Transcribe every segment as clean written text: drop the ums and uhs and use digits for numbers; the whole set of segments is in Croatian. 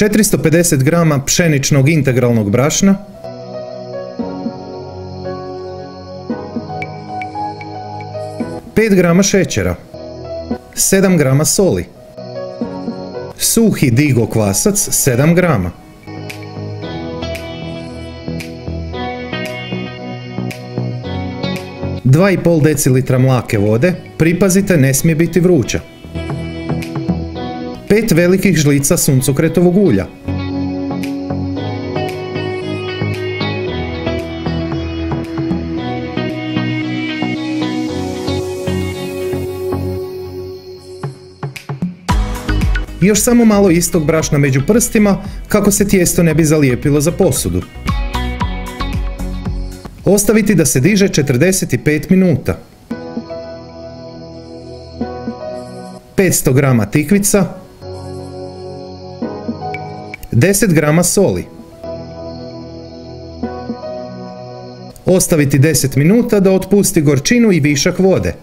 450 g pšeničnog integralnog brašna, 5 g šećera, 7 g soli, suhi digo kvasac 7 g, 2,5 decilitra mlake vode, pripazite ne smije biti vruća, 5 velikih žlica suncokretovog ulja, još samo malo istog brašna među prstima kako se tijesto ne bi zalijepilo za posudu. Ostaviti da se diže 45 minuta. 500 g tikvica, 10 g soli. Ostaviti 10 minuta da otpusti gorčinu i višak vode.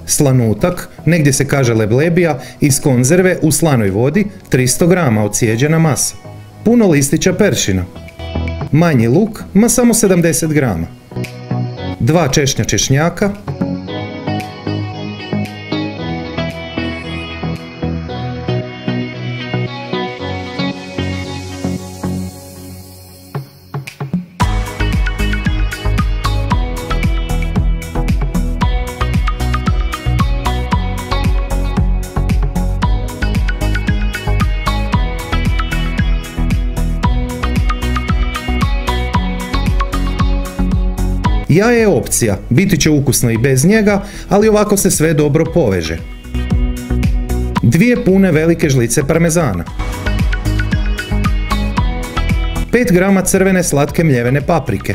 Slanutak, negdje se kaže leblebija, iz konzerve u slanoj vodi, 300 g ocijeđena masa. Puno listića peršina. Manji luk, ma samo 70 g. 2 češnja češnjaka. Jaje je opcija, biti će ukusno i bez njega, ali ovako se sve dobro poveže. 2 pune velike žlice parmezana. 5 g crvene slatke mljevene paprike.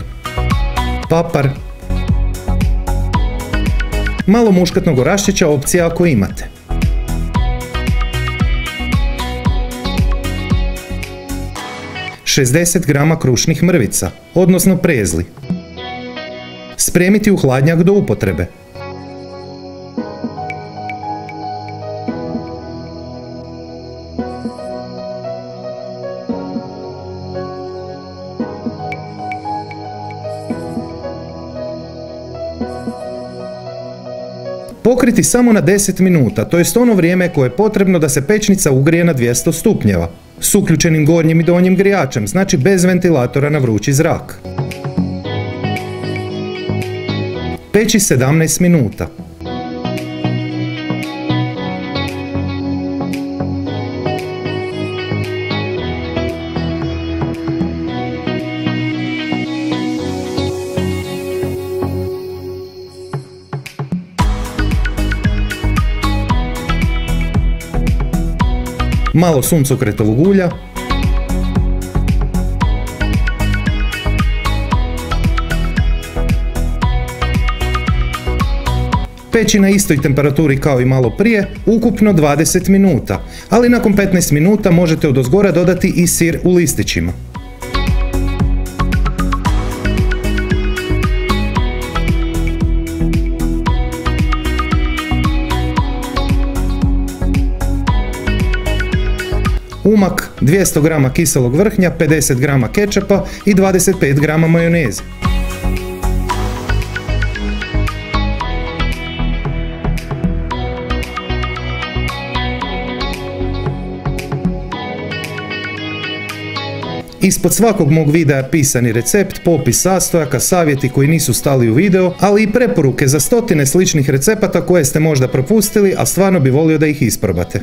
Papar. Malo muškatnog oraščića, opcija ako imate. ...60 g krušnih mrvica, odnosno prezli. Spremiti u hladnjak do upotrebe. Pokriti samo na 10 minuta, to jest ono vrijeme koje je potrebno da se pećnica ugrije na 200 stupnjeva, s uključenim gornjim i donjim grijačem, znači bez ventilatora na vrući zrak. Peći 17 minuta. Malo suncokretovog ulja. Peći na istoj temperaturi kao i malo prije, ukupno 20 minuta, ali nakon 15 minuta možete odozgora dodati i sir u listićima. Umak, 200 g kiselog vrhnja, 50 g kečapa i 25 g majoneze. Ispod svakog mog videa pisani recept, popis sastojaka, savjeti koji nisu stali u video, ali i preporuke za stotine sličnih recepata koje ste možda propustili, a stvarno bi volio da ih isprobate.